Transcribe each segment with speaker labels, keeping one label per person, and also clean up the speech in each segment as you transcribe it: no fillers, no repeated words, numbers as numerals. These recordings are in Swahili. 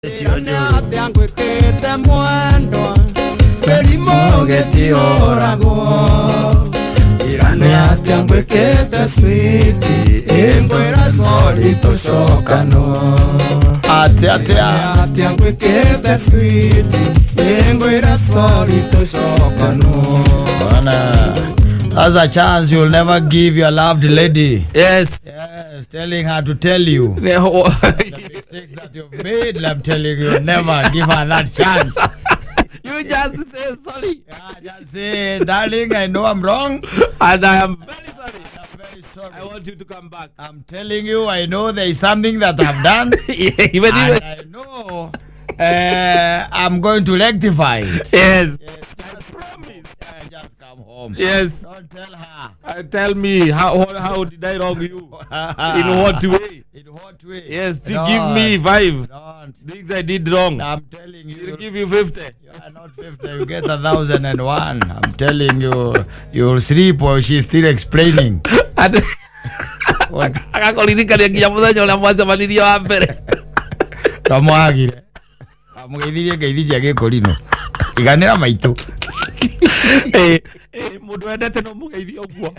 Speaker 1: Yangu kete mwendo Kelimo geti orago Irane yangu kete sweeti Engwera solito shokano
Speaker 2: Atea
Speaker 1: yangu kete sweeti Engwera solito shokano
Speaker 2: That's a chance you'll never give your loved lady.
Speaker 3: Yes.
Speaker 2: Yes, telling her to tell you the mistakes that you've made. I'm telling you, never give her that chance.
Speaker 3: You just say sorry.
Speaker 2: Yeah, just say, darling, I know I'm wrong.
Speaker 3: And I am very sorry.
Speaker 2: I'm very sorry.
Speaker 3: I want you to come back.
Speaker 2: I'm telling you, I know there is something that I've done.
Speaker 3: Even
Speaker 2: And I know I'm going to rectify it.
Speaker 3: Yes.
Speaker 2: I promise. Just come home.
Speaker 3: Yes.
Speaker 2: Don't tell her.
Speaker 3: Tell me how did I wrong you? In what way?
Speaker 2: In what way?
Speaker 3: Yes. Give me 5
Speaker 2: Don't.
Speaker 3: things I did wrong.
Speaker 2: I'm telling you.
Speaker 3: I'll give you 50.
Speaker 2: You are not 50. You get 1,001. I'm telling you. You'll sleep while she's still explaining.
Speaker 3: Akakolirikania nginya muthenya uria mwacemanirie wa mbere.
Speaker 2: Tamwagire. Amugeithirie ngeithi cia gikurino. Iganira maitu.
Speaker 3: Mundu wendete no mugeithio guo.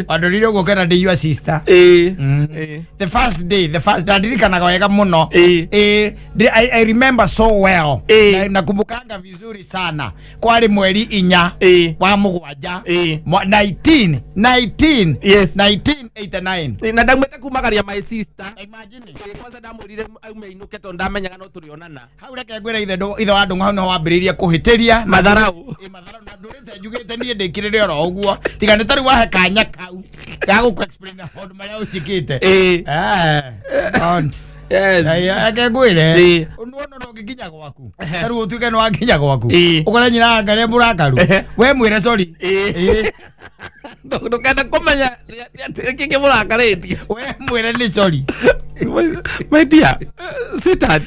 Speaker 2: Andorire guo kana ndi your sister. The first day, ndadirikanaga wega muno. I remember so well. Nakumbukanga vizuri sana. Kwali mweri 4 wa mugwanja. 19. Yes. 1989.
Speaker 3: Na ndamwete kumagaria my sister.
Speaker 2: Imagine.
Speaker 3: Kwanza ndamurire aume inuke to ndamenyaga no turionana.
Speaker 2: Hau reke ngwira ithe wa ndungu hau no wambiriria kuhitiria
Speaker 3: Matharau.
Speaker 2: Matharau na ndurite njugite nie ndikirire oro uguo. Tiga ni tari wahe kanya kau. Ya guku explain maundu maria utikite. Don't.
Speaker 3: Yes.
Speaker 2: Ake ngwire. Unuona no ngikinya gwaku. Taru utuike no nginya gwaku. Ukore nyina ngare murakaru. We mwire sorry.
Speaker 3: Ndukenda kumenya kiki murakaritie.
Speaker 2: We mwire ni sorry.
Speaker 3: My dear, sweetheart.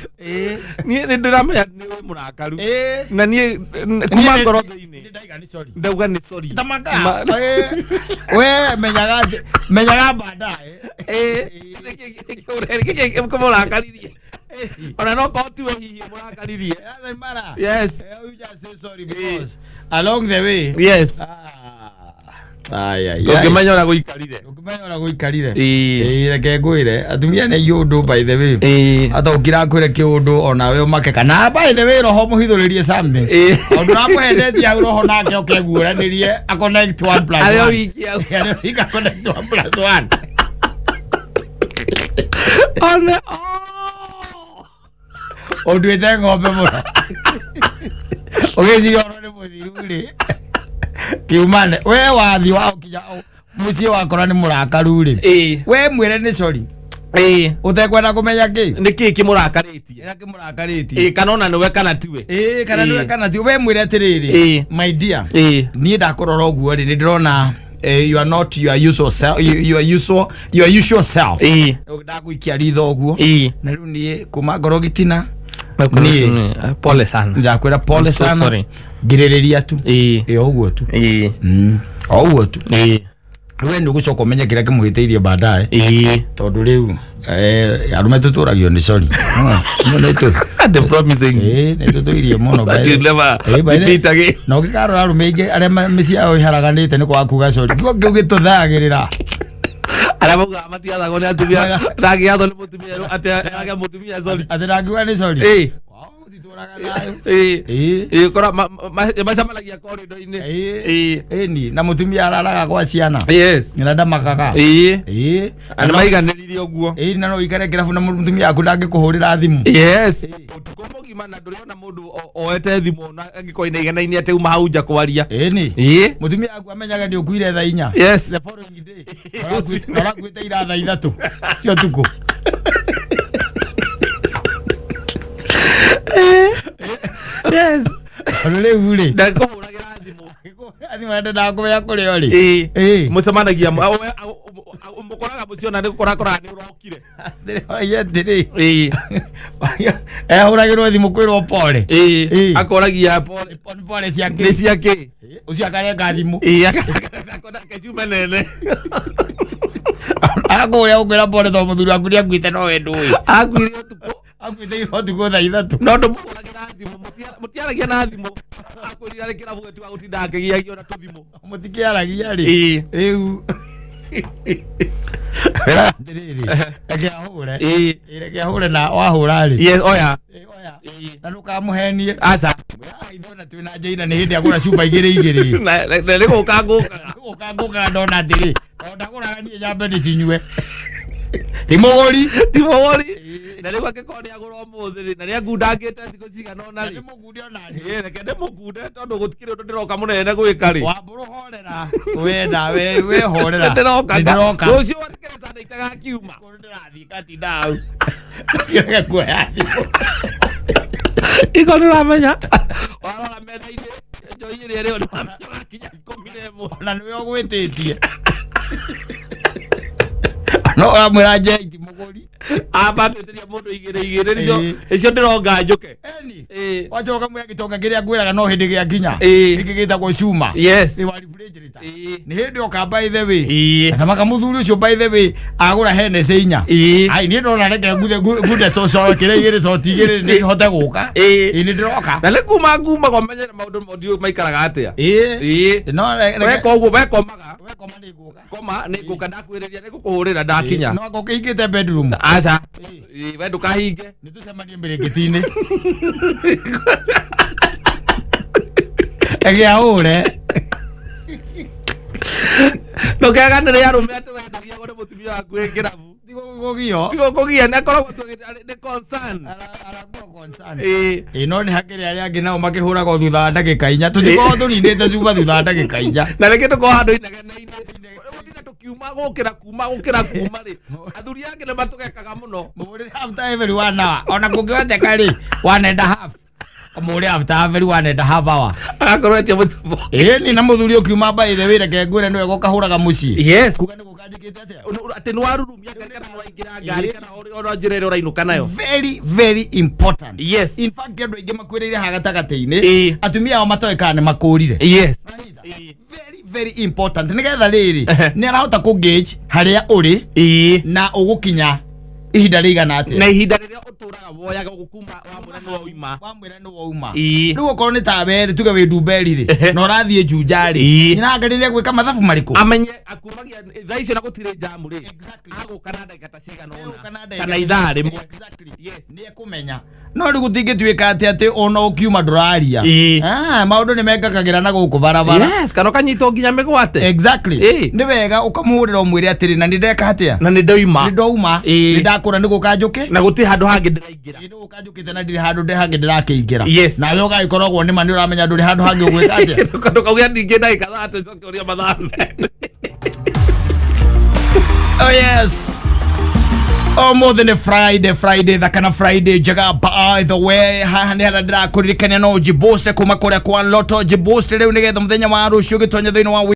Speaker 3: Ni ndiramenya ni we murakaru. Na ni kuma ngoro thiini.
Speaker 2: Ndaiga ni sorry.
Speaker 3: Ndauga ni sorry.
Speaker 2: Tamaka. We menyaga baadaye.
Speaker 3: Kiki murakaririe. Ona no ko tu hihi murakaririe. Yes.
Speaker 2: You just say sorry because along the way.
Speaker 3: Yes. Ukimenya ora guikarire.
Speaker 2: Reke ngwire atumia nĩ yũndũ by the way. Ata ukira kwire kiundu ona we umake kana by the way roho muhithuririe something. Ondu ramuhendetie au roho nake ukeguranirie a connect 1+1.
Speaker 3: Ario wiki au.
Speaker 2: Ario wiki connect 1+1.
Speaker 3: Ona
Speaker 2: Ondu ite ngombe muno. Ogezi oro ni muthiruri. Kiumane we wathi wa ukinya mucie wakora ni murakaru ri we mwire ni sorry utekwenda kumenya ki
Speaker 3: ni kiki murakaritie kanona ni we kana tiwe
Speaker 2: kana ni we kana tiwe we mwire atiriri my dear ni ndakurora uguo ri ni ndirona you are not your usual self, your usual self ndaguikia ritho uguo na riu ni kuma ngoro gitina ni
Speaker 3: pole sana
Speaker 2: ndakwira pole sana giririria tu uguo tu uguo tu we nä gå coka å menye kä rä a kä må hä tä irie baadaye tondå rä u arume tå tå ragio nä cori nä tå tå irie må no na å gä karora arume ingä arä a mä ciao iharaganä te nä kwa kuga cori kä å gä tå thagä rä ra
Speaker 3: aria mauga matiathagwo nä atumia rangiathwo nä må tumia atä må tumia cori
Speaker 2: atä rangiuga nä cori
Speaker 3: kora macamanagia korido-inĩ
Speaker 2: ni na mutumia araraga kwa ciana na ndamakaga
Speaker 3: na maiganĩrire ũguo
Speaker 2: na no ikare kĩrabu na mutumia aku ndangĩkũhũrĩra thimũ
Speaker 3: ũtukũ mũgima na ndũrĩona mũndũ oete thimũ na angĩkorwo inaiganaine atĩ uma hau nja kwaria
Speaker 2: mutumia aku amenyaga nĩ ũkuire thaa 4 the following day ũrakuĩte ira thaa 3 cia ũtukũ.
Speaker 3: Yes.
Speaker 2: Ole ule.
Speaker 3: Ndakuhuragira thimu.
Speaker 2: Athima ndakumenya kuri ori.
Speaker 3: Mucemanagia mukoraga muciona ni kurakora ni urokire.
Speaker 2: Yetiri. Huragirwo thimu kwirwo pole.
Speaker 3: Akoragia pole
Speaker 2: pole ciake.
Speaker 3: Ni ciake.
Speaker 2: Ucio akarenga thimu.
Speaker 3: Akona keciuma nene.
Speaker 2: Akuria ukwira pole to muthuri akuria kwite no we ndui.
Speaker 3: Akuire utuko
Speaker 2: akwite ihoti gotha ithatu
Speaker 3: no ndo mukuragira thimu mutiaragia na thimu akwirira rekera vuga tu agutinda ngegiagio na tuthimu
Speaker 2: mutikiaragia ri riu reke ahure na wahura ri
Speaker 3: yes oya
Speaker 2: na ndukamuhenie
Speaker 3: aca
Speaker 2: ithona twina njaira ni hindi agura cuba igiri
Speaker 3: na riko ukanguka
Speaker 2: ndona atiri ndaguraga nie nyambe ndicinyue timogori na rĩu angĩkorwo nĩagũra ũmũthĩ na nĩangundangĩte thikũ cigana ũna rĩ ndĩmũgunde onani reke ndĩmũgunde tondũ gũtikĩrĩ ũndũ ndĩroka mũnene gwĩka rĩ Wambũrũ horera wenda we horera ndĩroka rũciũ watikĩre sana itagakiuma kũrĩ ndĩrathiĩ ngatinda hau ndĩreke kuoya thimũ iko nĩũramenya warora metha-inĩ njohi ĩrĩa ĩrĩo nĩwamenya 11 na nĩwe ũgwĩtĩtie no amwira njeiti muguri aba tweteria mundu igire icio ndironga njuke eni wachoka mwe gitonga kiria ngwiraga no hindi gia nginya iki gitagwo cuma ni wa refrigerator ni hindi oka by the way thamaka muthuri ucio by the way agura hene seinya ai ni ndona reke gude so kire igire to tigire ni hote guka ni ndiroka na lekuma nguma gomenye maundu modio maikaraga atia no we koguo we komaga koma ni guka ndakwiriria ni gukuhurira ndakinya no ngokingite bedroom aca we ndukahinge ni tucemanie mbirikiti-ini egia ure ndukeganire arume ati wendagia gore mutumia waku ngirabu tigo kugia na korwo ni concern arakuwa concern no ni hakiri aria angi nao makihuraga thutha ndagika 4 tutiko turindite cuba thutha ndagika 4 na reke tuko handu inegene kiuma gukira kuma ri athuri yake ne matugekaga muno muri after every 1 hour ona kungeweteka ri 1.5 muri after every 1.5 hour agakorwo etia mutubo ni na muthuri ukiuma by the way reke ngwire niwe gokahuraga muci yes kuga ni gukanjikite atia ati ni warurumia kana waingira ngari kana oro njirere urainuka nayo very important yes in fact kendo ingi makwirire hagatagati-ini atumia ao matoekane makurire yes very important nigetha riri ni arahota ku gauge haria uri na ugukinya ihinda rigana atia na ihinda riria uturaga woyaga gukuma wamwira no wauma riu okorwo ni tabe tuge wi Ndumberi ri na urathie Juja ri nĩrangĩrĩria gwĩka mathabu marĩkũ amenye akumagia thaa icio na gũtirĩ jamu ri agũkana ndagĩka ta cigana ũna kana ithaa rĩmwe yes nĩ ekũmenya no rĩu gũtingĩtuĩka atĩ ona ũkiuma ndũraria maũndũ nĩ mekagĩra na gũkũ barabara yes kana ũkanyitwo nginya mĩgwate exactly nĩ wega ũkamũhũrĩra ũmwĩre atĩrĩ na nĩndeka atĩa na nĩndauma nĩndakũra nĩ gũkanjũke na gũtirĩ handũ hangĩ ndĩraingĩra nĩ gũkanjũkĩte na ndirĩ handũ hangĩ ndĩrakĩingĩra yes nawe ũgagĩkoragwo nĩma nĩ ũramenya ndũrĩ handũ hangĩ ũgwĩka atĩa ndũkauge ningĩ ndagĩka 30 coke ũrĩa mathaa oh yes Ũmũthĩ nĩ Friday thakana Friday njega by the way haha nĩ hana ndĩrakũririkania no Jiboste kuma kũrĩa kwa Loto Jiboste rĩu nĩgetha mũthenya wa rũciũ gĩtonya thĩinĩ wa